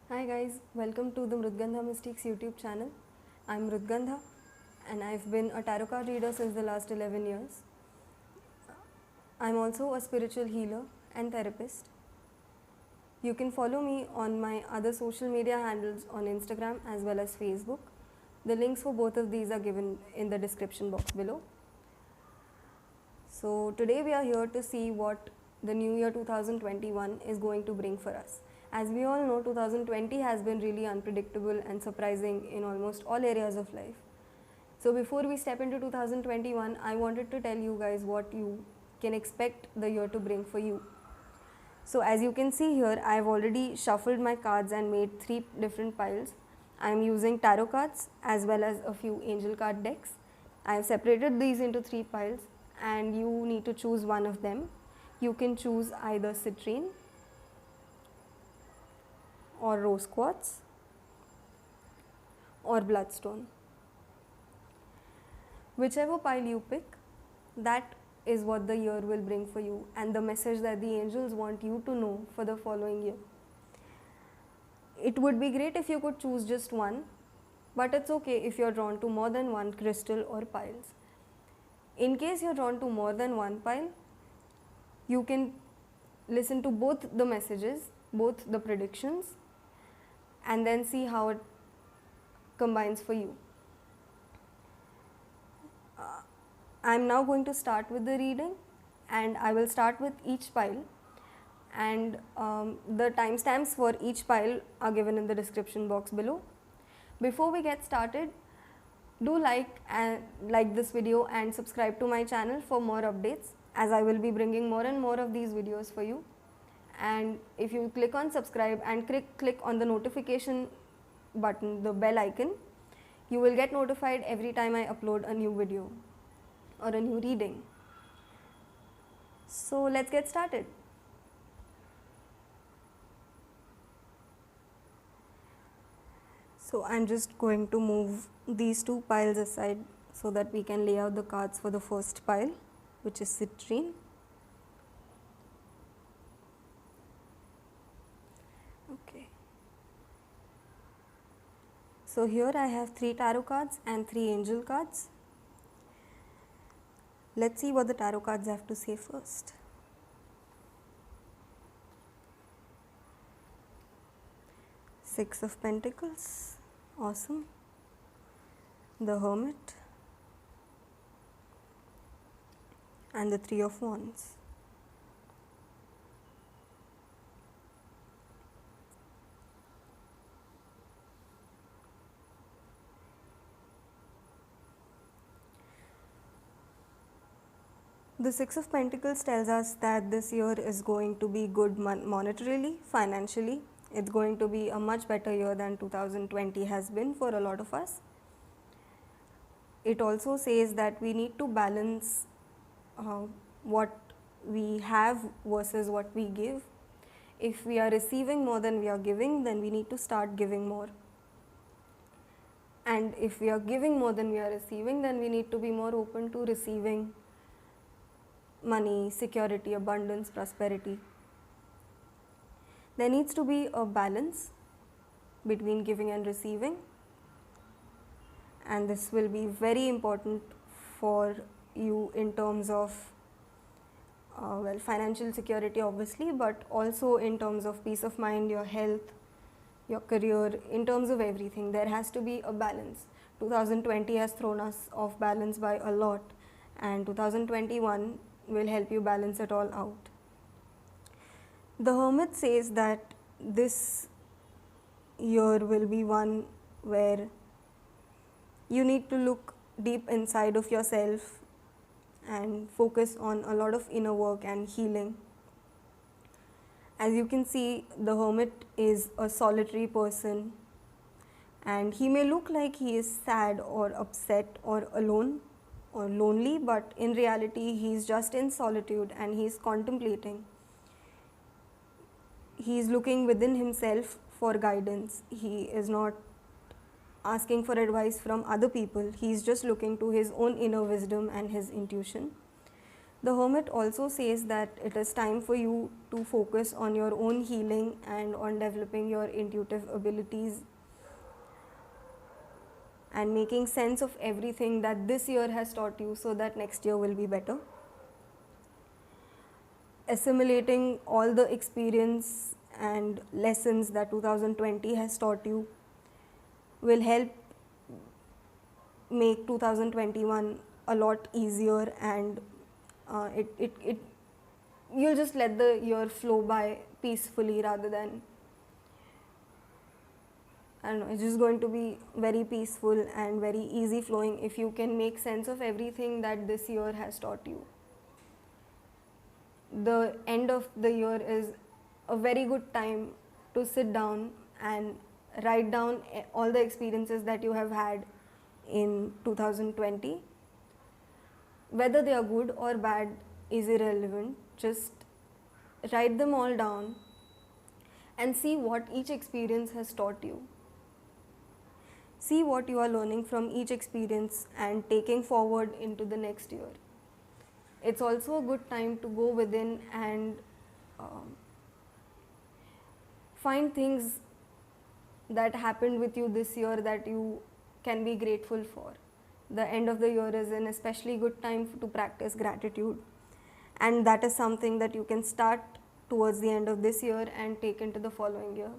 Hi guys, welcome to the Mrudgandha Mystics YouTube channel. I'm Mrudgandha and I've been a tarot card reader since the last 11 years. I'm also a spiritual healer and therapist. You can follow me on my other social media handles on Instagram as well as Facebook. The links for both of these are given in the description box below. So today we are here to see what the new year 2021 is going to bring for us. As we all know, 2020 has been really unpredictable and surprising in almost all areas of life. So before we step into 2021, I wanted to tell you guys what you can expect the year to bring for you. So as you can see here, I have already shuffled my cards and made 3 different piles. I am using tarot cards as well as a few angel card decks. I have separated these into 3 piles and you need to choose one of them. You can choose either citrine or rose quartz or bloodstone. Whichever pile you pick, that is what the year will bring for you and the message that the angels want you to know for the following year. It would be great if you could choose just one, but it's okay if you're drawn to more than one crystal or piles. In case you're drawn to more than one pile, you can listen to both the messages, both the predictions, and then see how it combines for you. I'm now going to start with the reading and I will start with each pile, and the timestamps for each pile are given in the description box below. Before we get started, do like this video and subscribe to my channel for more updates, as I will be bringing more and more of these videos for you. And if you click on subscribe and click on the notification button, the bell icon, you will get notified every time I upload a new video or a new reading. So let's get started. So I'm just going to move these 2 piles aside so that we can lay out the cards for the first pile, which is citrine. Okay. So here I have 3 tarot cards and 3 angel cards. Let's see what the tarot cards have to say first. Six of Pentacles, awesome. The Hermit and the Three of Wands. The Six of Pentacles tells us that this year is going to be good monetarily, financially. It's going to be a much better year than 2020 has been for a lot of us. It also says that we need to balance what we have versus what we give. If we are receiving more than we are giving, then we need to start giving more. And if we are giving more than we are receiving, then we need to be more open to receiving money, security, abundance, prosperity. There needs to be a balance between giving and receiving, and this will be very important for you in terms of financial security obviously, but also in terms of peace of mind, your health, your career, in terms of everything. There has to be a balance. 2020 has thrown us off balance by a lot, and 2021 will help you balance it all out. The Hermit says that this year will be one where you need to look deep inside of yourself and focus on a lot of inner work and healing. As you can see, the Hermit is a solitary person and he may look like he is sad or upset or alone or lonely, but in reality he is just in solitude and he is contemplating. He is looking within himself for guidance. He is not asking for advice from other people. He is just looking to his own inner wisdom and his intuition. The hermit also says that it is time for you to focus on your own healing and on developing your intuitive abilities and making sense of everything that this year has taught you so that next year will be better. Assimilating all the experience and lessons that 2020 has taught you will help make 2021 a lot easier, and you'll just let the year flow by peacefully rather than, I don't know, it's just going to be very peaceful and very easy flowing if you can make sense of everything that this year has taught you. The end of the year is a very good time to sit down and write down all the experiences that you have had in 2020. Whether they are good or bad is irrelevant. Just write them all down and see what each experience has taught you. See what you are learning from each experience and taking forward into the next year. It's also a good time to go within and find things that happened with you this year that you can be grateful for. The end of the year is an especially good time to practice gratitude, and that is something that you can start towards the end of this year and take into the following year.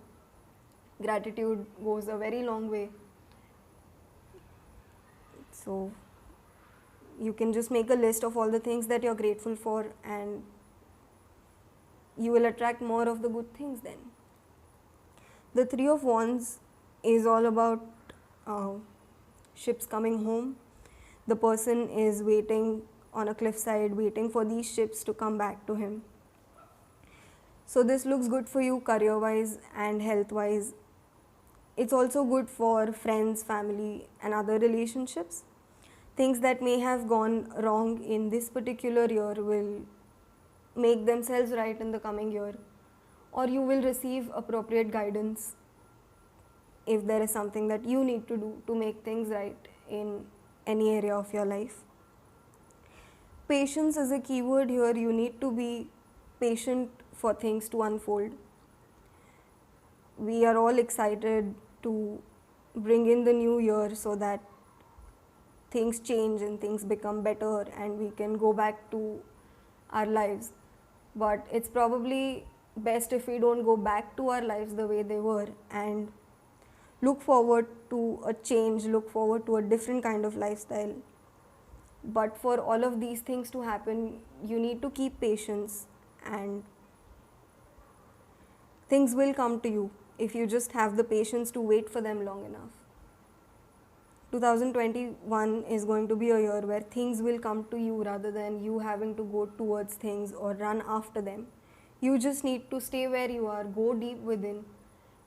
Gratitude goes a very long way. So you can just make a list of all the things that you're grateful for, and you will attract more of the good things then. The Three of Wands is all about ships coming home. The person is waiting on a cliffside, waiting for these ships to come back to him. So this looks good for you career-wise and health-wise. It's also good for friends, family, and other relationships. Things that may have gone wrong in this particular year will make themselves right in the coming year, or you will receive appropriate guidance if there is something that you need to do to make things right in any area of your life. Patience is a keyword here. You need to be patient for things to unfold. We are all excited to bring in the new year so that things change and things become better and we can go back to our lives. But it's probably best if we don't go back to our lives the way they were and look forward to a change, look forward to a different kind of lifestyle. But for all of these things to happen, you need to keep patience, and things will come to you if you just have the patience to wait for them long enough. 2021 is going to be a year where things will come to you rather than you having to go towards things or run after them. You just need to stay where you are, go deep within,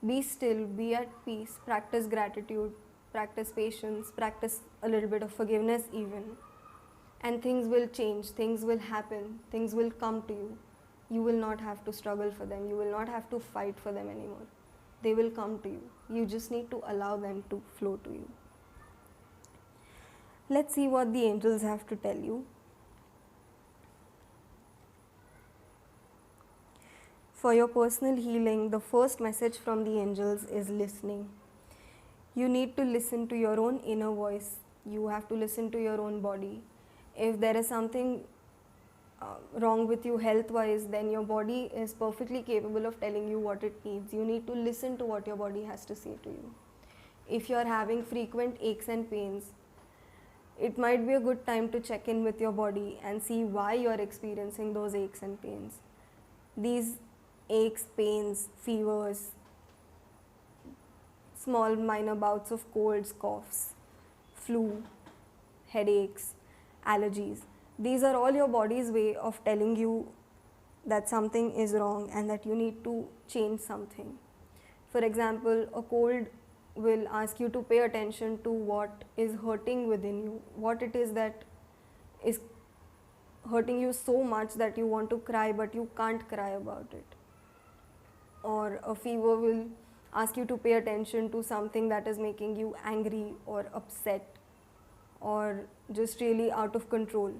be still, be at peace, practice gratitude, practice patience, practice a little bit of forgiveness even. And things will change, things will happen, things will come to you. You will not have to struggle for them, you will not have to fight for them anymore. They will come to you. You just need to allow them to flow to you. Let's see what the angels have to tell you. For your personal healing, the first message from the angels is listening. You need to listen to your own inner voice. You have to listen to your own body. If there is something wrong with you health-wise, then your body is perfectly capable of telling you what it needs. You need to listen to what your body has to say to you. If you are having frequent aches and pains, it might be a good time to check in with your body and see why you are experiencing those aches and pains. These aches, pains, fevers, small minor bouts of colds, coughs, flu, headaches, allergies. These are all your body's way of telling you that something is wrong and that you need to change something. For example, a cold will ask you to pay attention to what is hurting within you, what it is that is hurting you so much that you want to cry but you can't cry about it. Or a fever will ask you to pay attention to something that is making you angry or upset or just really out of control.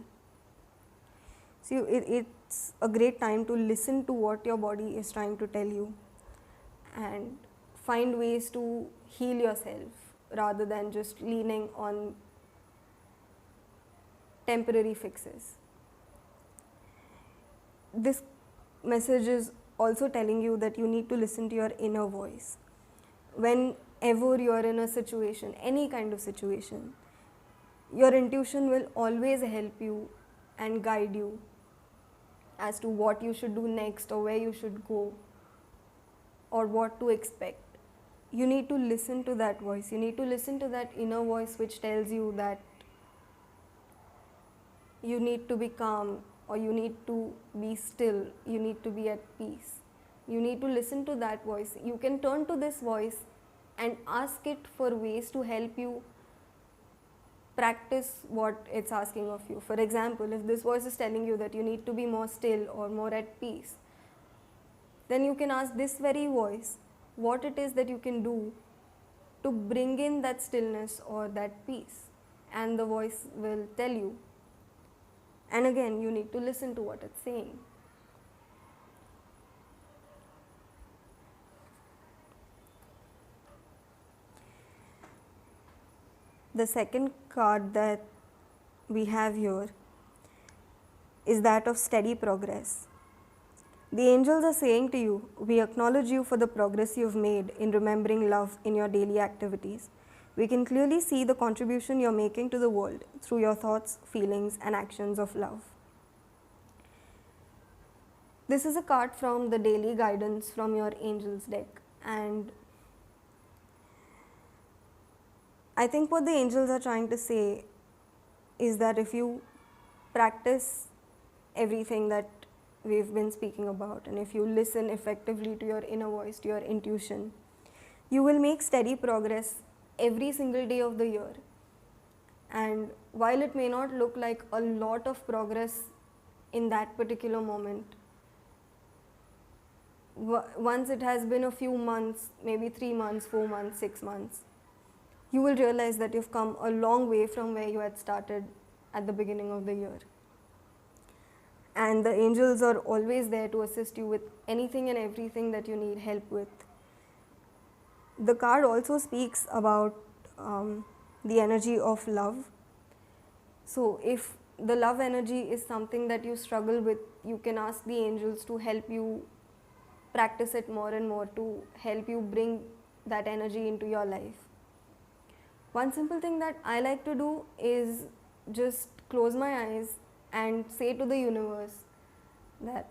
See, it's a great time to listen to what your body is trying to tell you and find ways to heal yourself rather than just leaning on temporary fixes. This message is also telling you that you need to listen to your inner voice. Whenever you are in a situation, any kind of situation, your intuition will always help you and guide you as to what you should do next or where you should go or what to expect. You need to listen to that voice. You need to listen to that inner voice which tells you that you need to be calm or you need to be still, you need to be at peace. You need to listen to that voice. You can turn to this voice and ask it for ways to help you practice what it's asking of you. For example, if this voice is telling you that you need to be more still or more at peace, then you can ask this very voice what it is that you can do to bring in that stillness or that peace, and the voice will tell you. And again, you need to listen to what it's saying. The second card that we have here is that of steady progress. The angels are saying to you, we acknowledge you for the progress you have made in remembering love in your daily activities. We can clearly see the contribution you're making to the world through your thoughts, feelings, and actions of love. This is a card from the daily guidance from your angels deck, and I think what the angels are trying to say is that if you practice everything that we've been speaking about, and if you listen effectively to your inner voice, to your intuition, you will make steady progress every single day of the year. And while it may not look like a lot of progress in that particular moment, once it has been a few months, maybe 3 months, 4 months, 6 months, you will realize that you've come a long way from where you had started at the beginning of the year. And the angels are always there to assist you with anything and everything that you need help with. The card also speaks about the energy of love. So if the love energy is something that you struggle with, you can ask the angels to help you practice it more and more, to help you bring that energy into your life. One simple thing that I like to do is just close my eyes and say to the universe that,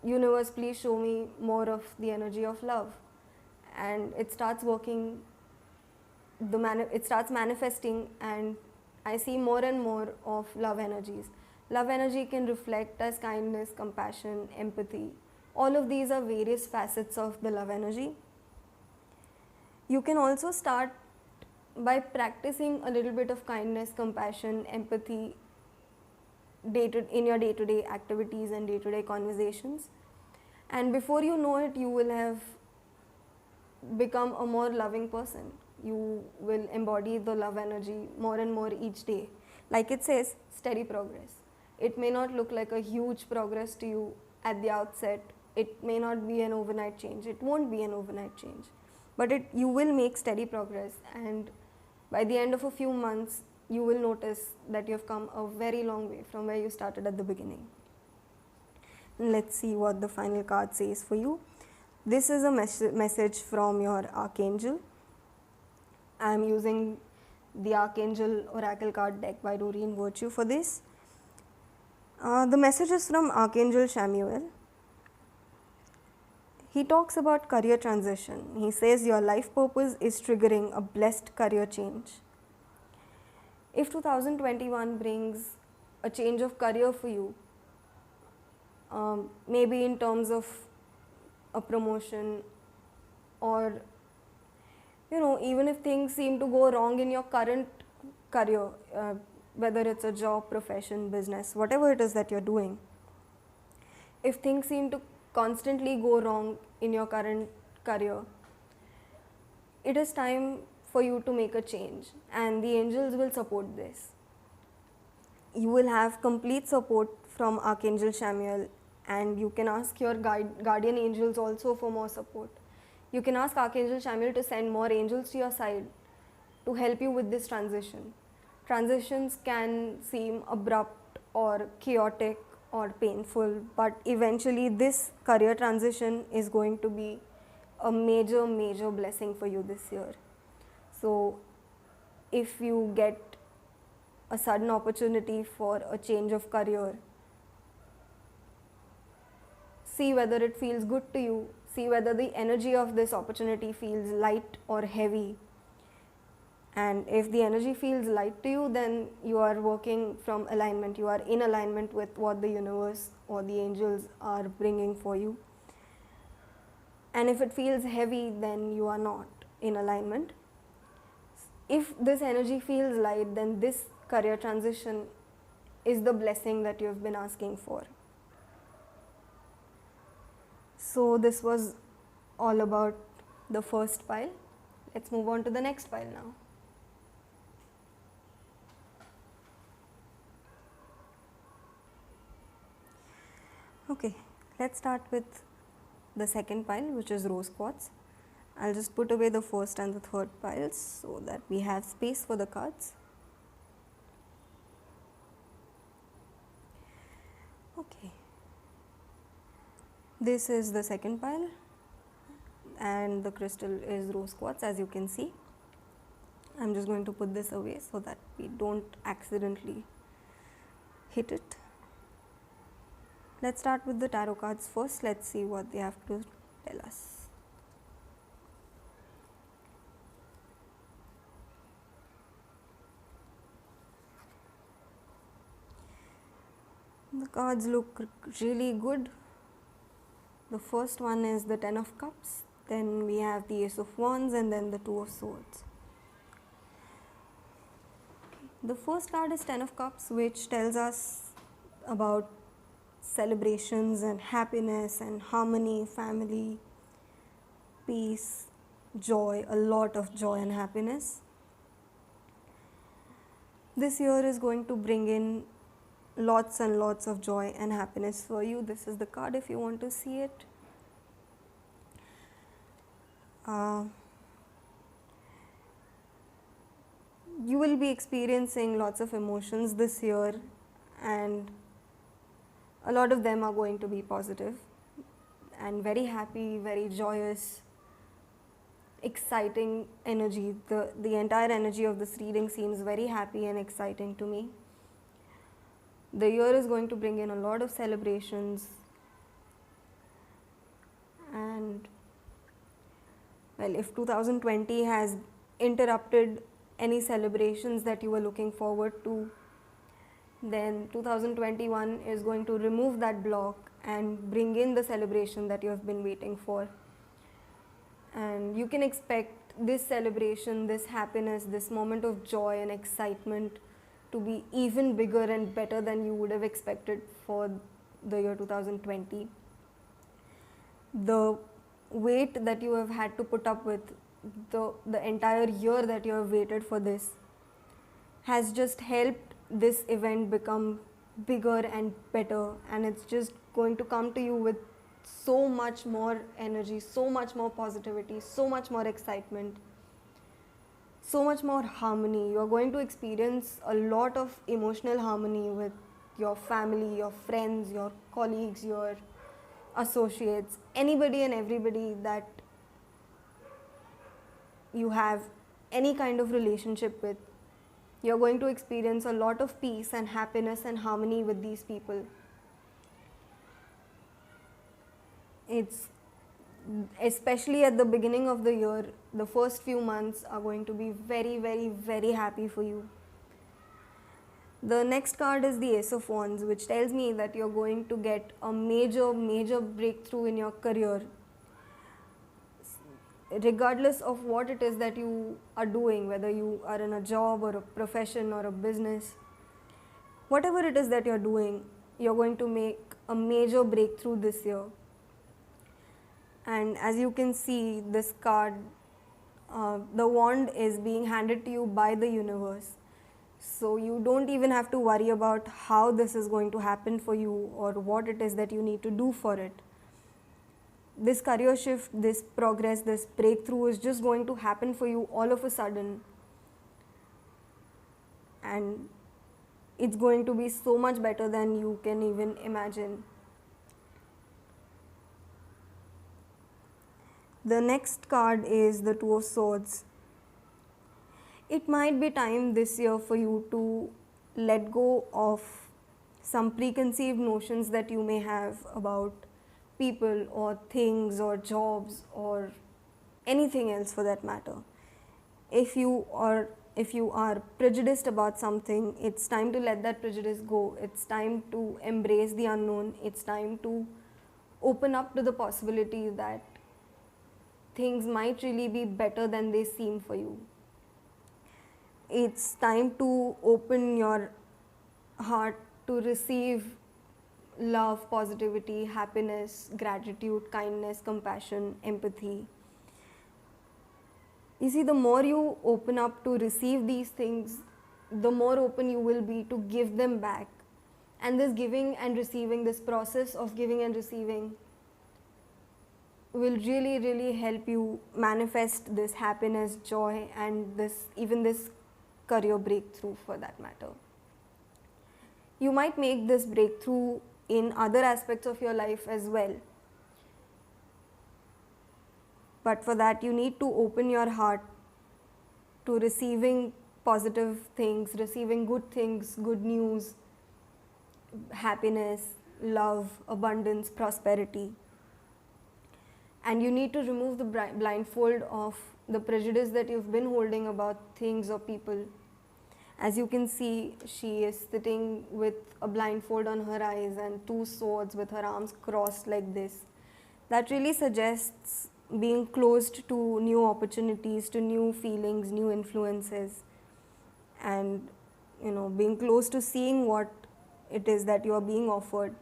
universe, please show me more of the energy of love. And it starts working, it starts manifesting, and I see more and more of love energies. Love energy can reflect as kindness, compassion, empathy. All of these are various facets of the love energy. You can also start by practicing a little bit of kindness, compassion, empathy in your day-to-day activities and day-to-day conversations. And before you know it, you will have become a more loving person. You will embody the love energy more and more each day. Like it says, steady progress. It may not look like a huge progress to you at the outset. It may not be an overnight change. It won't be an overnight change. But you will make steady progress, and by the end of a few months, you will notice that you have come a very long way from where you started at the beginning. Let's see what the final card says for you. This is a message from your Archangel. I am using the Archangel Oracle card deck by Doreen Virtue for this. The message is from Archangel Chamuel. He talks about career transition. He says your life purpose is triggering a blessed career change. If 2021 brings a change of career for you, maybe in terms of a promotion, or even if things seem to go wrong in your current career, whether it's a job, profession, business, whatever it is that you're doing, if things seem to constantly go wrong in your current career, it is time for you to make a change, and the angels will support this. You will have complete support from Archangel Samuel, and you can ask your guardian angels also for more support. You can ask Archangel Samuel to send more angels to your side to help you with this transition. Transitions can seem abrupt or chaotic or painful, but eventually this career transition is going to be a major, major blessing for you this year. So if you get a sudden opportunity for a change of career, see whether it feels good to you, see whether the energy of this opportunity feels light or heavy. And if the energy feels light to you, then you are working from alignment, you are in alignment with what the universe or the angels are bringing for you. And if it feels heavy, then you are not in alignment. If this energy feels light, then this career transition is the blessing that you have been asking for. So this was all about the first pile. Let's move on to the next pile now. Okay, let's start with the second pile, which is rose quartz. I'll just put away the first and the third piles so that we have space for the cards. Okay, this is the second pile and the crystal is rose quartz, as you can see. I'm just going to put this away so that we don't accidentally hit it. Let's start with the tarot cards first. Let's see what they have to tell us. The cards look really good. The first one is the Ten of Cups, then we have the Ace of Wands, and then the Two of Swords. The first card is Ten of Cups, which tells us about celebrations and happiness and harmony, family, peace, joy, a lot of joy and happiness. This year is going to bring in lots and lots of joy and happiness for you. This is the card if you want to see it. You will be experiencing lots of emotions this year, and a lot of them are going to be positive and very happy, very joyous, exciting energy. The entire energy of this reading seems very happy and exciting to me. The year is going to bring in a lot of celebrations, and well, if 2020 has interrupted any celebrations that you were looking forward to, then 2021 is going to remove that block and bring in the celebration that you have been waiting for. And you can expect this celebration, this happiness, this moment of joy and excitement to be even bigger and better than you would have expected for the year 2020. The wait that you have had to put up with, the entire year that you have waited for this, has just helped this event become bigger and better, and it's just going to come to you with so much more energy, so much more positivity, so much more excitement, so much more harmony. You're going to experience a lot of emotional harmony with your family, your friends, your colleagues, your associates, anybody and everybody that you have any kind of relationship with. You're going to experience a lot of peace and happiness and harmony with these people. It's especially at the beginning of the year, the first few months are going to be very, very, very happy for you. The next card is the Ace of Wands, which tells me that you're going to get a major, major breakthrough in your career. Regardless of what it is that you are doing, whether you are in a job or a profession or a business, whatever it is that you're doing, you're going to make a major breakthrough this year. And as you can see, this card, the wand is being handed to you by the universe. So you don't even have to worry about how this is going to happen for you or what it is that you need to do for it. This career shift, this progress, this breakthrough is just going to happen for you all of a sudden. And it's going to be so much better than you can even imagine. The next card is the Two of Swords. It might be time this year for you to let go of some preconceived notions that you may have about people or things or jobs or anything else for that matter. If you are prejudiced about something, it's time to let that prejudice go. It's time to embrace the unknown. It's time to open up to the possibility that things might really be better than they seem for you. It's time to open your heart to receive love, positivity, happiness, gratitude, kindness, compassion, empathy. You see, the more you open up to receive these things, the more open you will be to give them back. And this giving and receiving, this process of giving and receiving, will really, really help you manifest this happiness, joy, and even this career breakthrough for that matter. You might make this breakthrough in other aspects of your life as well. But for that, you need to open your heart to receiving positive things, receiving good things, good news, happiness, love, abundance, prosperity. And you need to remove the blindfold of the prejudice that you've been holding about things or people. As you can see, she is sitting with a blindfold on her eyes and two swords with her arms crossed like this. That really suggests being closed to new opportunities, to new feelings, new influences, and being close to seeing what it is that you are being offered.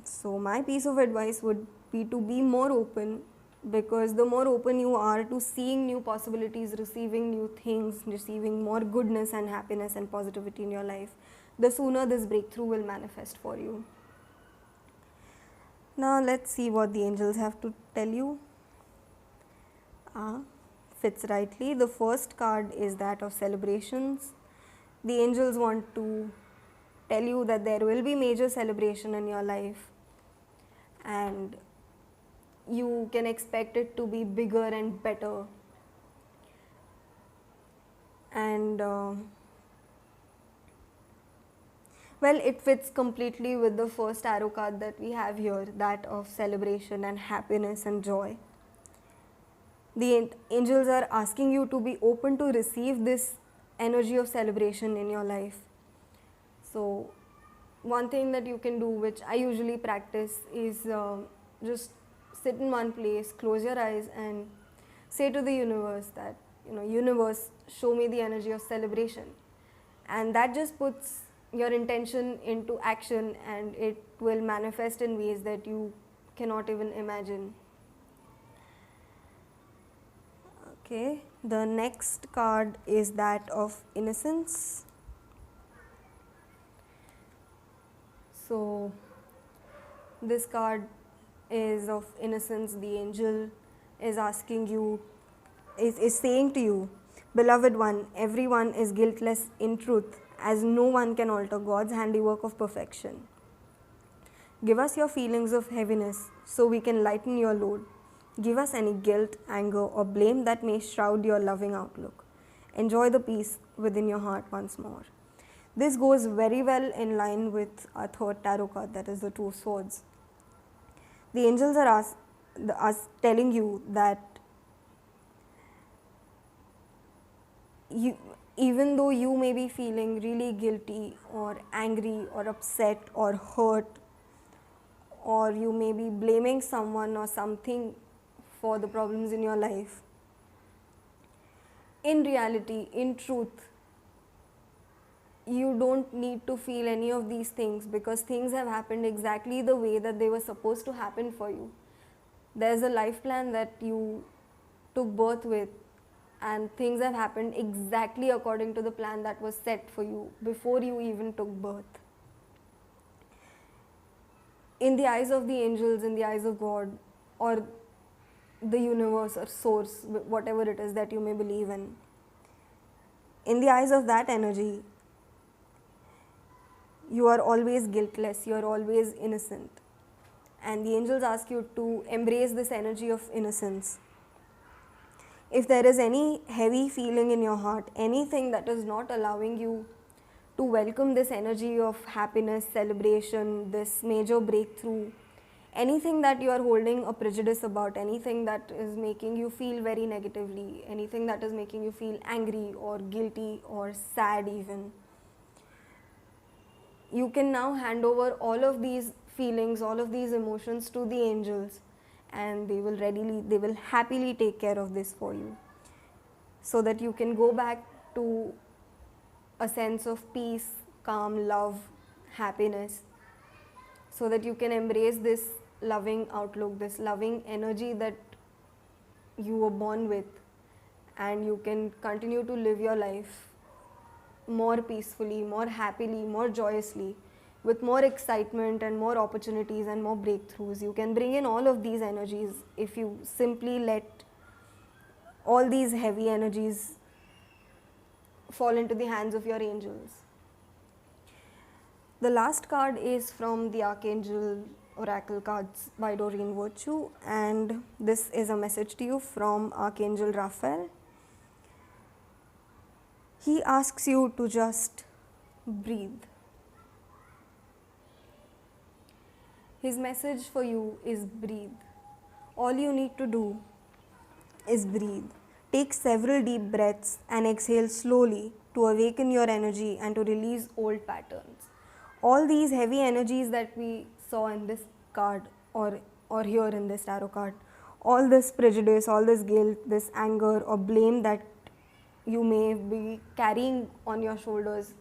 So my piece of advice would be to be more open, because the more open you are to seeing new possibilities, receiving new things, receiving more goodness and happiness and positivity in your life, the sooner this breakthrough will manifest for you. Now let's see what the angels have to tell you. Fits rightly. The first card is that of celebrations. The angels want to tell you that there will be major celebration in your life, and you can expect it to be bigger and better. And well, it fits completely with the first tarot card that we have here, that of celebration and happiness and joy. The angels are asking you to be open to receive this energy of celebration in your life. So one thing that you can do, which I usually practice, is just sit in one place, close your eyes, and say to the universe that, universe, show me the energy of celebration. And that just puts your intention into action, and it will manifest in ways that you cannot even imagine. Okay, the next card is that of innocence. So this card is of innocence. The angel is asking you, is saying to you, beloved one, everyone is guiltless in truth, as no one can alter God's handiwork of perfection. Give us your feelings of heaviness so we can lighten your load. Give us any guilt, anger, or blame that may shroud your loving outlook. Enjoy the peace within your heart once more. This goes very well in line with our third tarot card, that is the Two of Swords. The angels are telling you that even though you may be feeling really guilty or angry or upset or hurt, or you may be blaming someone or something for the problems in your life, in reality, in truth, you don't need to feel any of these things, because things have happened exactly the way that they were supposed to happen for you. There's a life plan that you took birth with, and things have happened exactly according to the plan that was set for you before you even took birth. In the eyes of the angels, in the eyes of God, or the universe or source, whatever it is that you may believe in the eyes of that energy, you are always guiltless, you are always innocent. And the angels ask you to embrace this energy of innocence. If there is any heavy feeling in your heart, anything that is not allowing you to welcome this energy of happiness, celebration, this major breakthrough, anything that you are holding a prejudice about, anything that is making you feel very negatively, anything that is making you feel angry or guilty or sad even, you can now hand over all of these feelings, all of these emotions to the angels, and they will happily take care of this for you, so that you can go back to a sense of peace, calm, love, happiness, so that you can embrace this loving outlook, this loving energy that you were born with, and you can continue to live your life more peacefully, more happily, more joyously, with more excitement and more opportunities and more breakthroughs. You can bring in all of these energies if you simply let all these heavy energies fall into the hands of your angels. The last card is from the Archangel Oracle cards by Doreen Virtue, and this is a message to you from Archangel Raphael. He asks you to just breathe. His message for you is breathe. All you need to do is breathe. Take several deep breaths and exhale slowly to awaken your energy and to release old patterns. All these heavy energies that we saw in this card or here in this tarot card, all this prejudice, all this guilt, this anger or blame that you may be carrying on your shoulders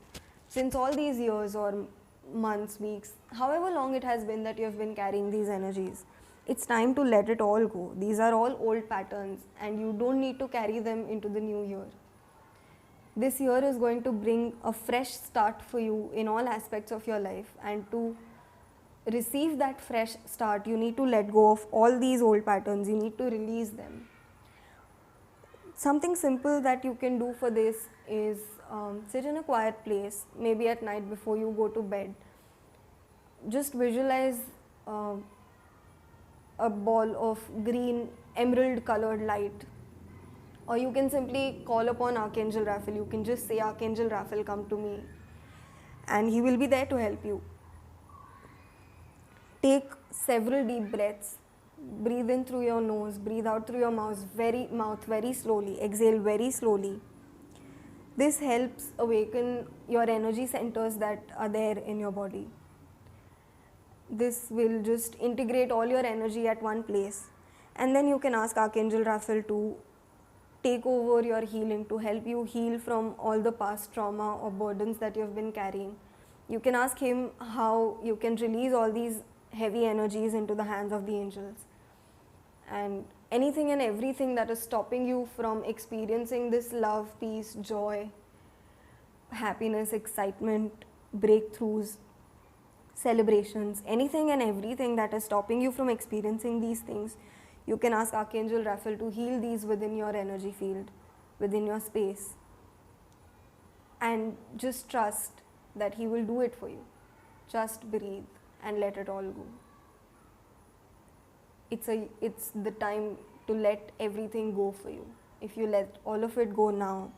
since all these years or months, weeks, however long it has been that you have been carrying these energies, it's time to let it all go. These are all old patterns and you don't need to carry them into the new year. This year is going to bring a fresh start for you in all aspects of your life, and to receive that fresh start, you need to let go of all these old patterns, you need to release them. Something simple that you can do for this is sit in a quiet place, maybe at night before you go to bed. Just visualize a ball of green emerald colored light, or you can simply call upon Archangel Raphael. You can just say, Archangel Raphael, come to me, and he will be there to help you. Take several deep breaths. Breathe in through your nose, breathe out through your mouth very slowly, exhale very slowly. This helps awaken your energy centers that are there in your body. This will just integrate all your energy at one place, and then you can ask Archangel Raphael to take over your healing, to help you heal from all the past trauma or burdens that you have been carrying. You can ask him how you can release all these heavy energies into the hands of the angels, and anything and everything that is stopping you from experiencing this love, peace, joy, happiness, excitement, breakthroughs, celebrations, anything and everything that is stopping you from experiencing these things, you can ask Archangel Raphael to heal these within your energy field, within your space, and just trust that he will do it for you. Just breathe and let it all go. It's the time to let everything go for you. If you let all of it go now,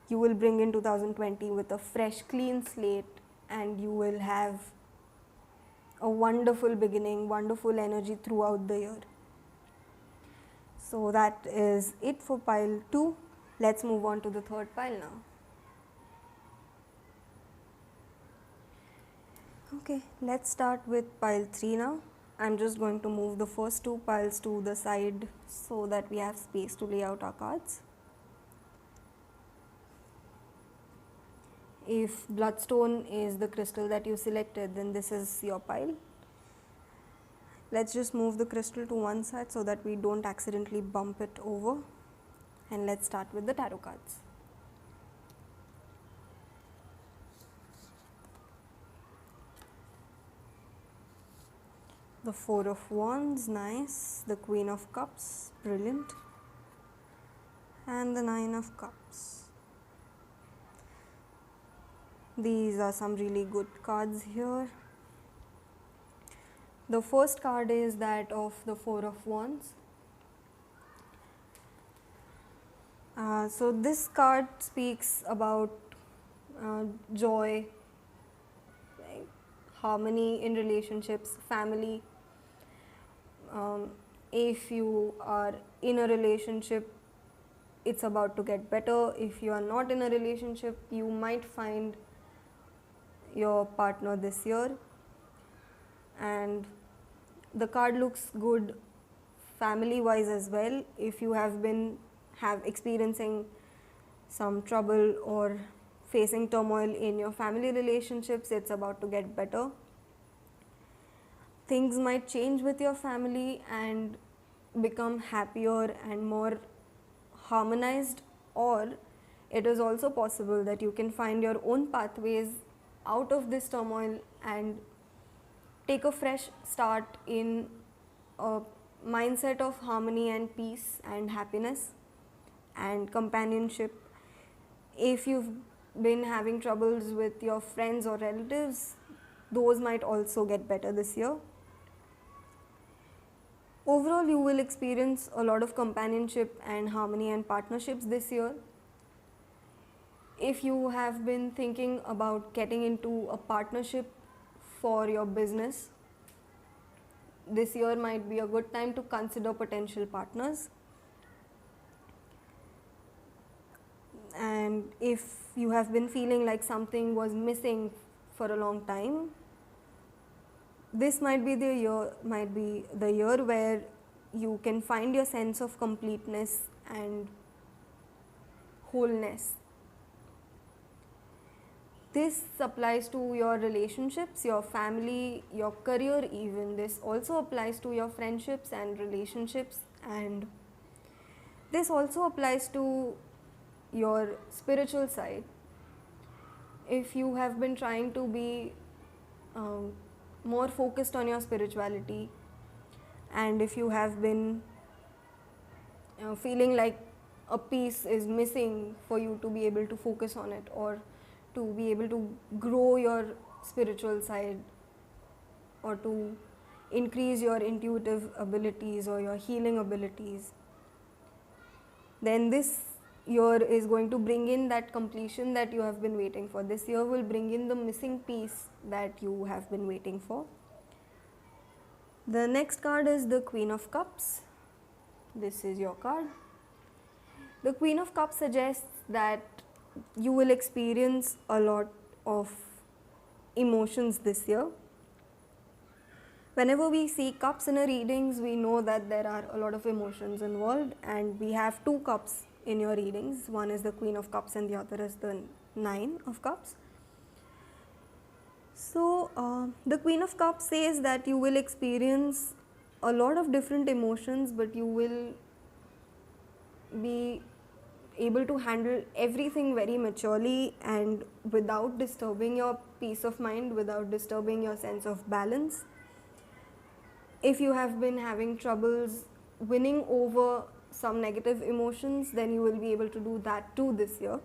you will bring in 2020 with a fresh, clean slate, and you will have a wonderful beginning, wonderful energy throughout the year. So that is it for pile 2. Let's move on to the third pile now. Okay, let's start with pile 3 now. I'm just going to move the first 2 piles to the side so that we have space to lay out our cards. If bloodstone is the crystal that you selected, then this is your pile. Let's just move the crystal to one side so that we don't accidentally bump it over. And let's start with the tarot cards. The Four of Wands, nice. The Queen of Cups, brilliant. And the Nine of Cups. These are some really good cards here. The first card is that of the Four of Wands. So this card speaks about joy, harmony in relationships, family. If you are in a relationship, it's about to get better. If you are not in a relationship, you might find your partner this year. And the card looks good family wise as well. If you have been experiencing some trouble or facing turmoil in your family relationships, it's about to get better. Things might change with your family and become happier and more harmonized, or it is also possible that you can find your own pathways out of this turmoil and take a fresh start in a mindset of harmony and peace and happiness and companionship. If you've been having troubles with your friends or relatives, those might also get better this year. Overall, you will experience a lot of companionship and harmony and partnerships this year. If you have been thinking about getting into a partnership for your business, this year might be a good time to consider potential partners. And if you have been feeling like something was missing for a long time, this might be the year where you can find your sense of completeness and wholeness. This applies to your relationships, your family, your career even. This also applies to your friendships and relationships, and this also applies to your spiritual side. If you have been trying to be more focused on your spirituality, and if you have been feeling like a piece is missing for you to be able to focus on it or to be able to grow your spiritual side or to increase your intuitive abilities or your healing abilities, then this year is going to bring in that completion that you have been waiting for. This year will bring in the missing piece that you have been waiting for. The next card is the Queen of Cups. This is your card. The Queen of Cups suggests that you will experience a lot of emotions this year. Whenever we see cups in our readings, we know that there are a lot of emotions involved, and we have two cups in your readings. One is the Queen of Cups and the other is the Nine of Cups. So the Queen of Cups says that you will experience a lot of different emotions, but you will be able to handle everything very maturely and without disturbing your peace of mind, without disturbing your sense of balance. If you have been having troubles winning over some negative emotions, then you will be able to do that too this year.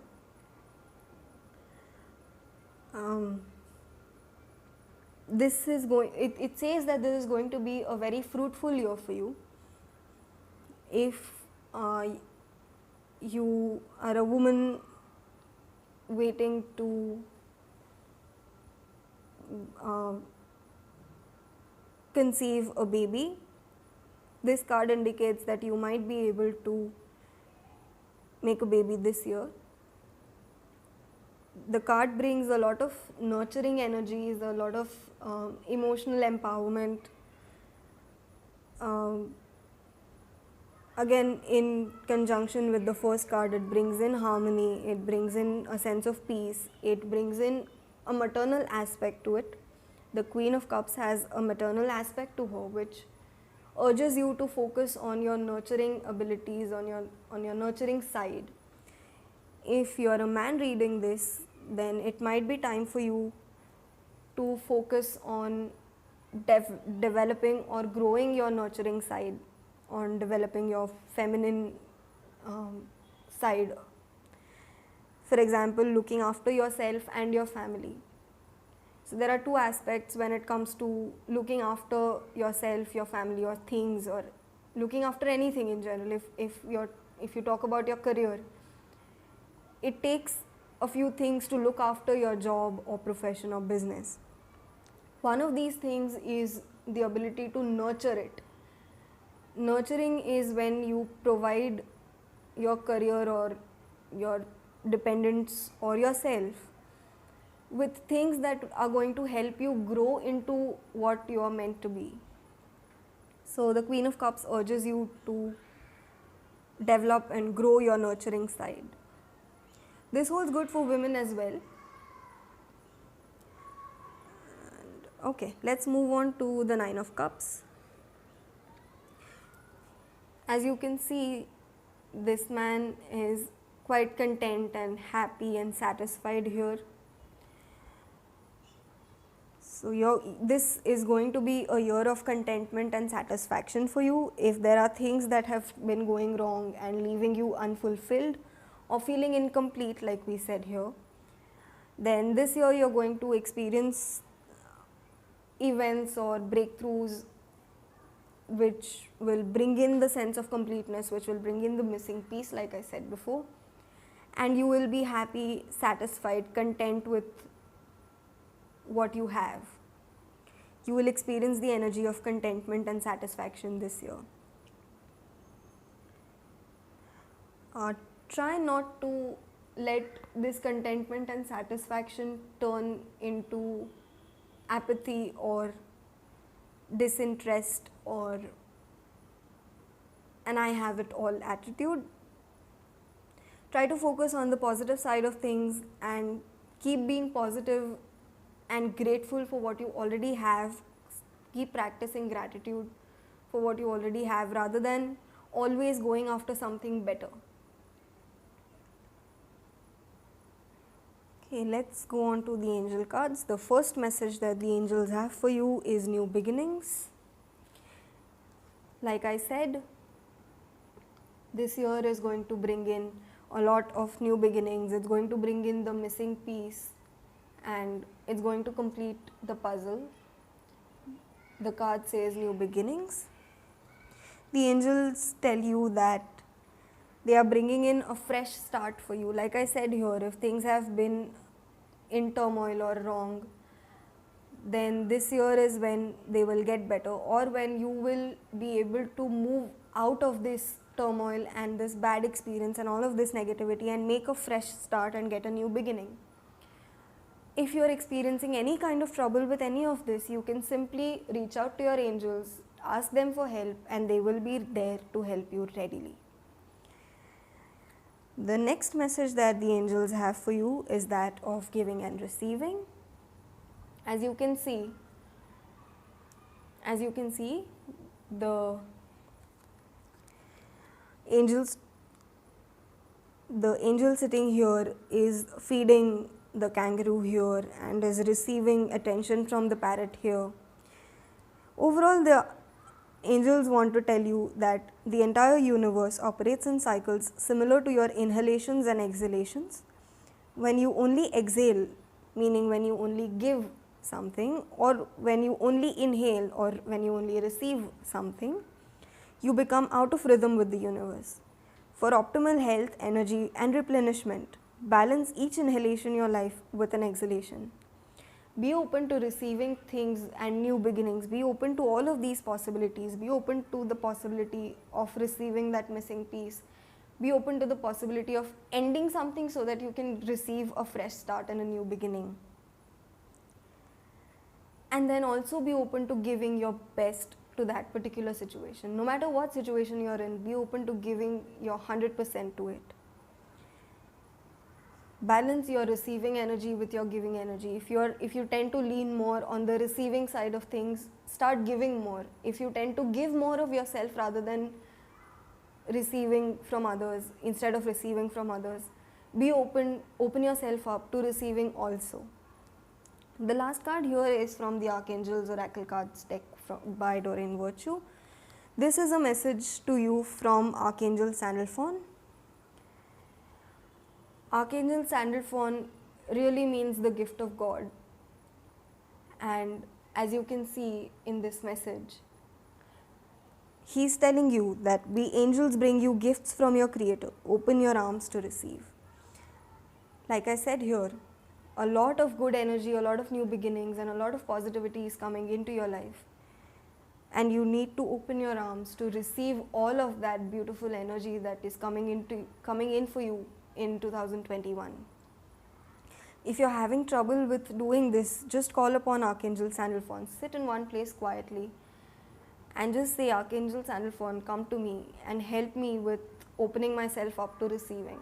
It says that this is going to be a very fruitful year for you. If you are a woman waiting to conceive a baby, this card indicates that you might be able to make a baby this year. The card brings a lot of nurturing energies, a lot of emotional empowerment. Again, in conjunction with the first card, it brings in harmony, it brings in a sense of peace, it brings in a maternal aspect to it. The Queen of Cups has a maternal aspect to her, which urges you to focus on your nurturing abilities, on your nurturing side. If you are a man reading this, then it might be time for you to focus on developing or growing your nurturing side, on developing your feminine side. For example, looking after yourself and your family. So there are two aspects when it comes to looking after yourself, your family, or things, or looking after anything in general. If you talk about your career, it takes a few things to look after your job or profession or business. One of these things is the ability to nurture it. Nurturing is when you provide your career or your dependents or yourself with things that are going to help you grow into what you are meant to be. So the Queen of Cups urges you to develop and grow your nurturing side. This holds good for women as well. Okay, let's move on to the Nine of Cups. As you can see, this man is quite content and happy and satisfied here. So this is going to be a year of contentment and satisfaction for you. If there are things that have been going wrong and leaving you unfulfilled or feeling incomplete, like we said here, then this year you're going to experience events or breakthroughs which will bring in the sense of completeness, which will bring in the missing piece, like I said before, and you will be happy, satisfied, content with what you have. You will experience the energy of contentment and satisfaction this year. Try not to let this contentment and satisfaction turn into apathy or disinterest or an I have it all attitude. Try to focus on the positive side of things and keep being positive and grateful for what you already have. Keep practicing gratitude for what you already have rather than always going after something better. Okay, let's go on to the angel cards. The first message that the angels have for you is new beginnings. Like I said, this year is going to bring in a lot of new beginnings. It's going to bring in the missing piece and it's going to complete the puzzle. The card says new beginnings. The angels tell you that they are bringing in a fresh start for you. Like I said here, if things have been in turmoil or wrong, then this year is when they will get better, or when you will be able to move out of this turmoil and this bad experience and all of this negativity and make a fresh start and get a new beginning. If you are experiencing any kind of trouble with any of this, you can simply reach out to your angels, ask them for help, and they will be there to help you readily. The next message that the angels have for you is that of giving and receiving. As you can see, the angel sitting here is feeding the kangaroo here and is receiving attention from the parrot here. Overall, the angels want to tell you that the entire universe operates in cycles similar to your inhalations and exhalations. When you only exhale, meaning when you only give something, or when you only inhale, or when you only receive something, you become out of rhythm with the universe. For optimal health, energy and replenishment, balance each inhalation in your life with an exhalation. Be open to receiving things and new beginnings. Be open to all of these possibilities. Be open to the possibility of receiving that missing piece. Be open to the possibility of ending something so that you can receive a fresh start and a new beginning. And then also be open to giving your best to that particular situation. No matter what situation you're in, be open to giving your 100% to it. Balance your receiving energy with your giving energy. If you tend to lean more on the receiving side of things, start giving more. If you tend to give more of yourself rather than receiving from others, instead of receiving from others, be open yourself up to receiving also. The last card here is from the Archangel's Oracle Cards deck by Doreen Virtue. This is a message to you from Archangel Sandalphon. Archangel Sandalphon really means the gift of God, and as you can see in this message, he's telling you that the angels bring you gifts from your Creator. Open your arms to receive. Like I said here, a lot of good energy, a lot of new beginnings, and a lot of positivity is coming into your life. And you need to open your arms to receive all of that beautiful energy that is coming in for you in 2021. If you're having trouble with doing this, just call upon Archangel Sandalphon. Sit in one place quietly and just say, Archangel Sandalphon, come to me and help me with opening myself up to receiving.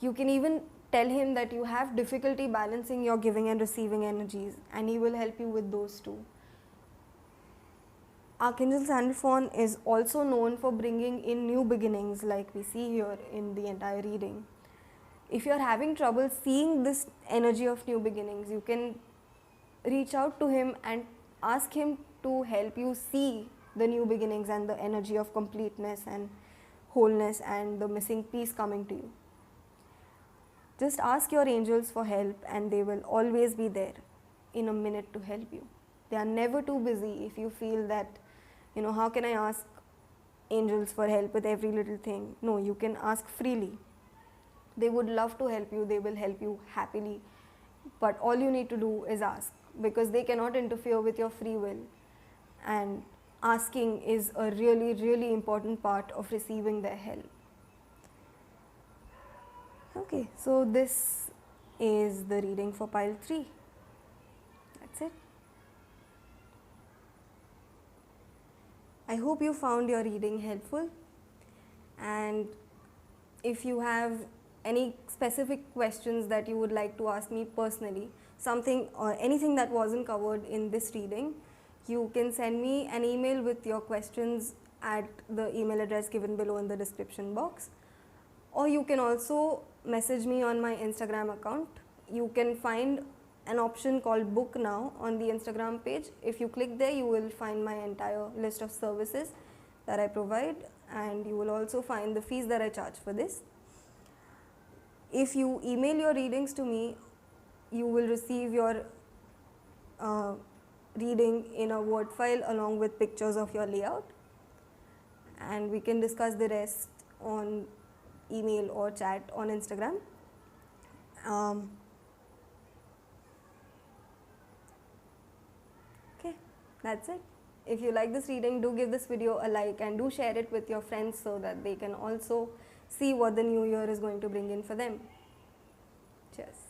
You can even tell him that you have difficulty balancing your giving and receiving energies, and he will help you with those too. Archangel Sandalphon is also known for bringing in new beginnings, like we see here in the entire reading. If you are having trouble seeing this energy of new beginnings, you can reach out to him and ask him to help you see the new beginnings and the energy of completeness and wholeness and the missing piece coming to you. Just ask your angels for help, and they will always be there in a minute to help you. They are never too busy. If you feel that, how can I ask angels for help with every little thing? No, you can ask freely. They would love to help you. They will help you happily. But all you need to do is ask, because they cannot interfere with your free will. And asking is a really, really important part of receiving their help. Okay, so this is the reading for pile 3. That's it. I hope you found your reading helpful, and if you have any specific questions that you would like to ask me personally, something or anything that wasn't covered in this reading, you can send me an email with your questions at the email address given below in the description box, or you can also message me on my Instagram account. You can find an option called Book Now on the Instagram page. If you click there, you will find my entire list of services that I provide, and you will also find the fees that I charge for this. If you email your readings to me, you will receive your reading in a Word file along with pictures of your layout, and we can discuss the rest on email or chat on Instagram. Okay, that's it. If you like this reading, do give this video a like and do share it with your friends so that they can also see what the new year is going to bring in for them. Cheers.